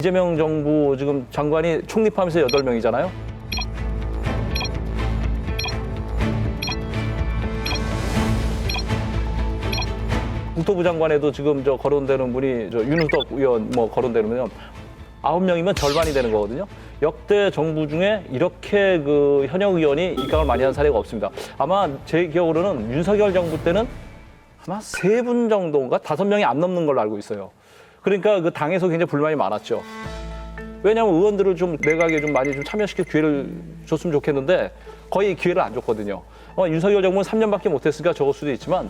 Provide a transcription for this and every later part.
이재명 정부 지금 장관이 총립하면서 8명이잖아요. 국토부 장관에도 지금 거론되는 분이 윤우덕 의원 거론되는 분이 9명이면 절반이 되는 거거든요. 역대 정부 중에 이렇게 현역 의원이 입각을 많이 한 사례가 없습니다. 아마 제 기억으로는 윤석열 정부 때는 아마 3분 정도인가 5명이 안 넘는 걸로 알고 있어요. 그러니까 그 당에서 굉장히 불만이 많았죠. 왜냐하면 의원들을 좀 내각에 좀 많이 좀 참여시킬 기회를 줬으면 좋겠는데 거의 기회를 안 줬거든요. 윤석열 정부는 3년밖에 못했으니까 적을 수도 있지만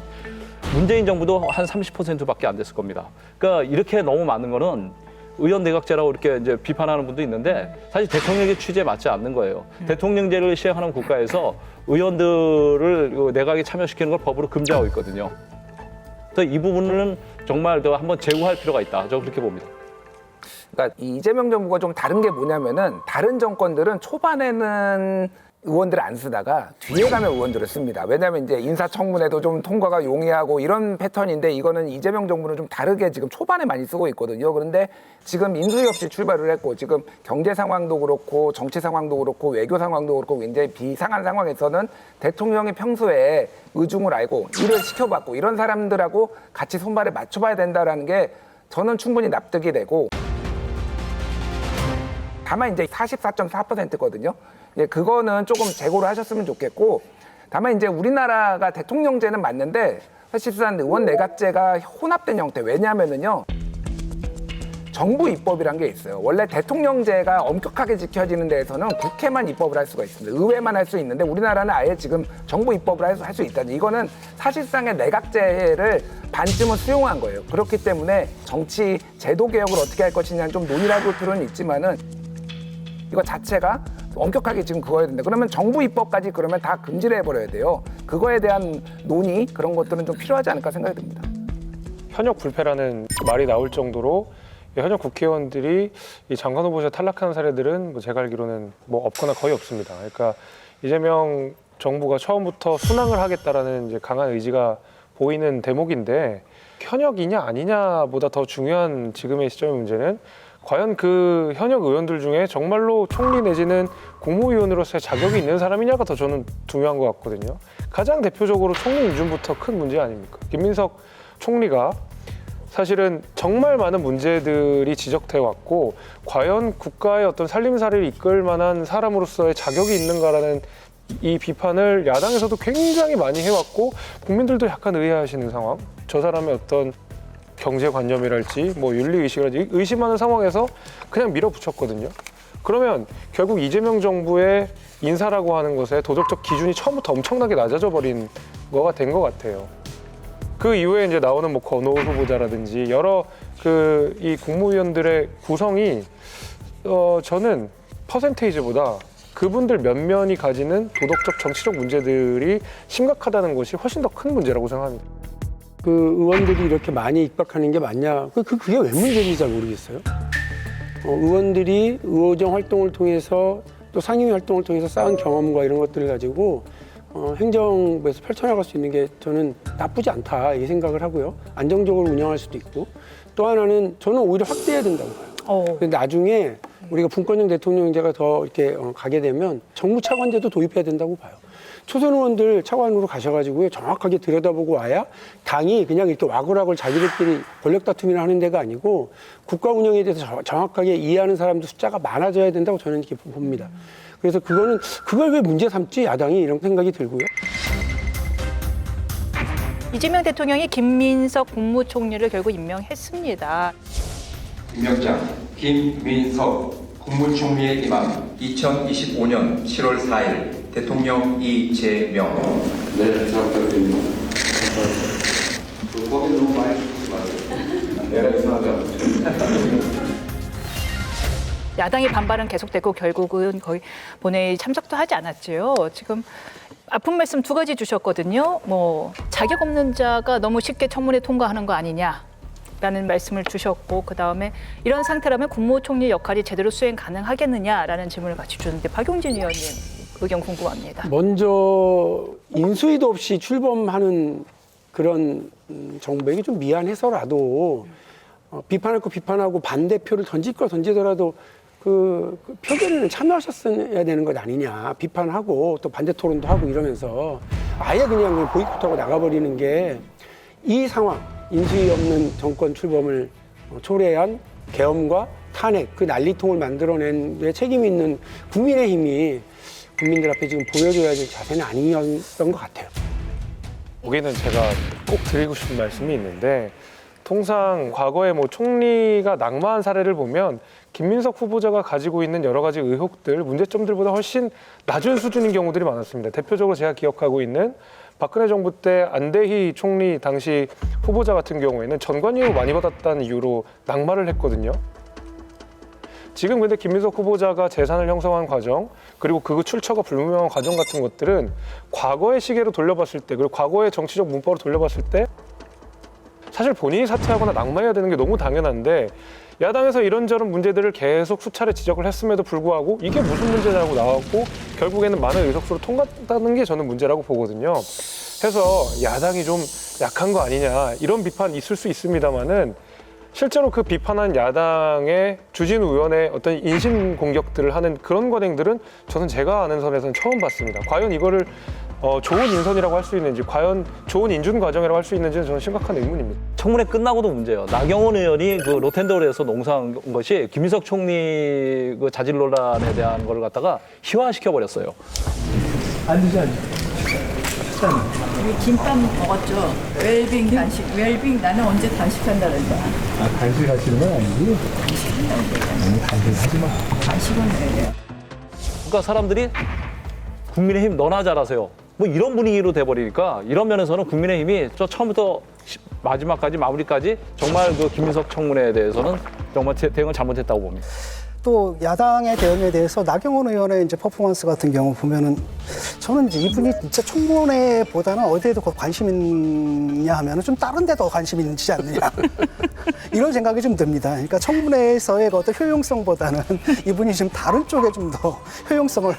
문재인 정부도 한 30%밖에 안 됐을 겁니다. 그러니까 이렇게 너무 많은 거는 의원 내각제라고 이렇게 이제 비판하는 분도 있는데 사실 대통령의 취지에 맞지 않는 거예요. 대통령제를 시행하는 국가에서 의원들을 내각에 참여시키는 걸 법으로 금지하고 있거든요. 그래서 이 부분은 정말 한번 재구할 필요가 있다. 저 그렇게 봅니다. 그러니까 이 이재명 정부가 좀 다른 게 뭐냐면은 다른 정권들은 초반에는 의원들을 안 쓰다가 뒤에 가면 의원들을 씁니다. 왜냐하면 이제 인사청문회도 좀 통과가 용이하고 이런 패턴인데 이거는 이재명 정부는 좀 다르게 지금 초반에 많이 쓰고 있거든요. 그런데 지금 인수위 없이 출발을 했고 지금 경제 상황도 그렇고 정치 상황도 그렇고 외교 상황도 그렇고 굉장히 비상한 상황에서는 대통령이 평소에 의중을 알고 일을 시켜봤고 이런 사람들하고 같이 손발을 맞춰봐야 된다라는 게 저는 충분히 납득이 되고 다만 이제 44.4%거든요. 예, 그거는 조금 재고를 하셨으면 좋겠고 다만 이제 우리나라가 대통령제는 맞는데 사실상 의원 내각제가 혼합된 형태. 왜냐하면은요. 정부 입법이란 게 있어요. 원래 대통령제가 엄격하게 지켜지는 데에서는 국회만 입법을 할 수가 있습니다. 의회만 할 수 있는데 우리나라는 아예 지금 정부 입법을 할 수 있다니 이거는 사실상의 내각제를 반쯤은 수용한 거예요. 그렇기 때문에 정치 제도 개혁을 어떻게 할 것이냐는 좀 논의를 할 필요는 있지만은 이거 자체가 엄격하게 지금 그거야 된다. 그러면 정부 입법까지 그러면 다 금지를 해버려야 돼요. 그거에 대한 논의 그런 것들은 좀 필요하지 않을까 생각이 듭니다. 현역 불패라는 말이 나올 정도로 현역 국회의원들이 이 장관 후보자 탈락하는 사례들은 제가 알기로는 없거나 거의 없습니다. 그러니까 이재명 정부가 처음부터 순항을 하겠다라는 이제 강한 의지가 보이는 대목인데 현역이냐 아니냐보다 더 중요한 지금의 시점의 문제는 과연 그 현역 의원들 중에 정말로 총리 내지는 국무위원으로서의 자격이 있는 사람이냐가 더 저는 중요한 것 같거든요. 가장 대표적으로 총리 인준부터 큰 문제 아닙니까? 김민석 총리가 사실은 정말 많은 문제들이 지적돼 왔고 과연 국가의 어떤 살림살이를 이끌 만한 사람으로서의 자격이 있는가라는 이 비판을 야당에서도 굉장히 많이 해왔고 국민들도 약간 의아해하시는 상황. 저 사람의 어떤 경제관념이랄지 윤리의식이랄지 의심하는 상황에서 그냥 밀어붙였거든요. 그러면 결국 이재명 정부의 인사라고 하는 것에 도덕적 기준이 처음부터 엄청나게 낮아져 버린 거가 된 것 같아요. 그 이후에 이제 나오는 권오우 후보자라든지 여러 이 국무위원들의 구성이 저는 퍼센테이지보다 그분들 면면이 가지는 도덕적 정치적 문제들이 심각하다는 것이 훨씬 더 큰 문제라고 생각합니다. 그 의원들이 이렇게 많이 입각하는 게 맞냐? 그게 왜 문제인지 잘 모르겠어요. 의원들이 의호정 활동을 통해서 또 상임위 활동을 통해서 쌓은 경험과 이런 것들을 가지고 행정부에서 펼쳐나갈 수 있는 게 저는 나쁘지 않다 이 생각을 하고요. 안정적으로 운영할 수도 있고 또 하나는 저는 오히려 확대해야 된다고 봐요. 근데 나중에 우리가 분권형 대통령제가 더 이렇게 가게 되면 정무 차관제도 도입해야 된다고 봐요. 초선 의원들 차관으로 가셔가지고 정확하게 들여다보고 와야 당이 그냥 이렇게 와글와글 자기들끼리 권력 다툼이나 하는 데가 아니고 국가 운영에 대해서 정확하게 이해하는 사람들 숫자가 많아져야 된다고 저는 이렇게 봅니다. 그래서 그걸 왜 문제 삼지 야당이 이런 생각이 들고요. 이재명 대통령이 김민석 국무총리를 결국 임명했습니다. 임명장 김민석 국무총리의 임함 2025년 7월 4일 대통령 이재명. 네, 잘 부탁드립니다. 법이 너무 많이 주지 마세요. 내가 이상하지 야당의 반발은 계속되고 결국은 거의 본회의 참석도 하지 않았죠. 지금 아픈 말씀 2가지 주셨거든요. 자격 없는 자가 너무 쉽게 청문회 통과하는 거 아니냐라는 말씀을 주셨고 그다음에 이런 상태라면 국무총리 역할이 제대로 수행 가능하겠느냐라는 질문을 같이 주는데 박용진 의원님 의견 궁금합니다. 먼저 인수위도 없이 출범하는 그런 정부에게 좀 미안해서라도 비판할 거 비판하고 반대표를 던질 거 던지더라도 그 표결에는 참여하셨어야 되는 것 아니냐. 비판하고 또 반대 토론도 하고 이러면서 아예 그냥 보이콧하고 나가버리는 게 이 상황, 인수위 없는 정권 출범을 초래한 계엄과 탄핵, 그 난리통을 만들어낸 데 책임 있는 국민의힘이 국민들 앞에 지금 보여줘야 될 자세는 아니었던 것 같아요. 거기는 제가 꼭 드리고 싶은 말씀이 있는데 통상 과거에 뭐 총리가 낙마한 사례를 보면 김민석 후보자가 가지고 있는 여러 가지 의혹들, 문제점들보다 훨씬 낮은 수준인 경우들이 많았습니다. 대표적으로 제가 기억하고 있는 박근혜 정부 때 안대희 총리 당시 후보자 같은 경우에는 전관예우 많이 받았다는 이유로 낙마를 했거든요. 지금 근데 김민석 후보자가 재산을 형성한 과정, 그리고 그 출처가 불분명한 과정 같은 것들은 과거의 시계로 돌려봤을 때, 그리고 과거의 정치적 문법으로 돌려봤을 때 사실 본인이 사퇴하거나 낙마해야 되는 게 너무 당연한데 야당에서 이런저런 문제들을 계속 수차례 지적을 했음에도 불구하고 이게 무슨 문제냐고 나왔고 결국에는 많은 의석수로 통과했다는 게 저는 문제라고 보거든요. 해서 야당이 좀 약한 거 아니냐 이런 비판 있을 수 있습니다만은 실제로 그 비판한 야당의 주진우 의원의 어떤 인신 공격들을 하는 그런 관행들은 저는 제가 아는 선에서는 처음 봤습니다. 과연 이거를 좋은 인선이라고 할 수 있는지, 과연 좋은 인준 과정이라고 할 수 있는지는 저는 심각한 의문입니다. 청문회 끝나고도 문제예요. 나경원 의원이 그 로텐더홀에서 농사한 것이 김민석 총리 그 자질 논란에 대한 걸 갖다가 희화시켜 버렸어요. 우리 김밥 먹었죠? 웰빙 간식. 웰빙 나는 언제 단식한다 그랬다. 간식하시는 건 아니지? 너무 간식하지 마. 간식은 왜 이래? 그러니까 사람들이 국민의힘 너나 잘하세요. 뭐 이런 분위기로 돼버리니까 이런 면에서는 국민의힘이 저 처음부터 마지막까지 마무리까지 정말 그 김민석 청문회에 대해서는 정말 대응을 잘못했다고 봅니다. 또 야당의 대응에 대해서 나경원 의원의 이제 퍼포먼스 같은 경우 보면은 저는 이제 이분이 진짜 청문회보다는 어디에도 더 관심 있냐 하면은 좀 다른 데 더 관심 있지 않느냐 이런 생각이 좀 듭니다. 그러니까 청문회에서의 어떤 효용성보다는 이분이 지금 다른 쪽에 좀 더 효용성을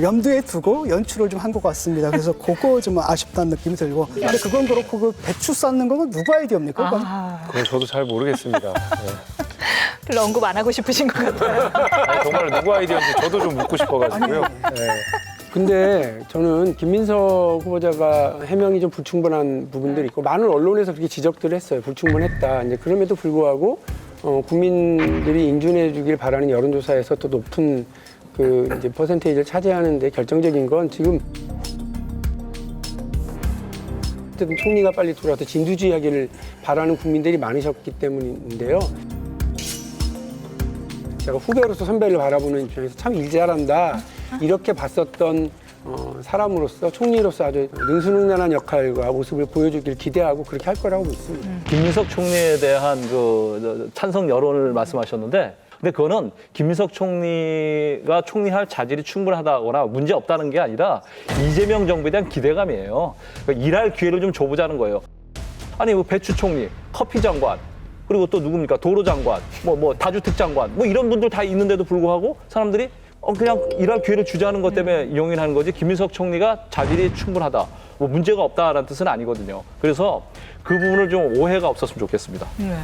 염두에 두고 연출을 좀 한 것 같습니다. 그래서 그거 좀 아쉽다는 느낌이 들고 근데 그건 그렇고 그 배추 쌓는 건 누가 아이디어입니까? 그건? 그건 저도 잘 모르겠습니다. 네. 별로 언급 안 하고 싶으신 것 같아요. 아니, 정말 누구 아이디어인지 저도 좀 묻고 싶어가지고요. 네. 근데 저는 김민석 후보자가 해명이 좀 불충분한 부분들이 있고 많은 언론에서 그렇게 지적들을 했어요. 불충분했다. 이제 그럼에도 불구하고 국민들이 인준해 주길 바라는 여론조사에서 또 높은 그 이제 퍼센테이지를 차지하는데 결정적인 건 지금 어쨌든 총리가 빨리 돌아와서 진두지휘하기를 바라는 국민들이 많으셨기 때문인데요. 제가 후배로서 선배를 바라보는 입장에서 참 일 잘한다 이렇게 봤었던 사람으로서 총리로서 아주 능수능란한 역할과 모습을 보여주길 기대하고 그렇게 할 거라고 믿습니다. 김민석 총리에 대한 그 찬성 여론을 말씀하셨는데 근데 그거는 김민석 총리가 총리할 자질이 충분하다거나 문제 없다는 게 아니라 이재명 정부에 대한 기대감이에요. 그러니까 일할 기회를 좀 줘보자는 거예요. 아니 뭐 배추 총리, 커피 장관 그리고 또 누굽니까? 도로 장관, 뭐 다주택 장관, 뭐 이런 분들 다 있는데도 불구하고 사람들이 그냥 일할 기회를 주자는 것 때문에 용인하는 거지 김민석 총리가 자질이 충분하다, 뭐 문제가 없다라는 뜻은 아니거든요. 그래서 그 부분을 좀 오해가 없었으면 좋겠습니다. 네.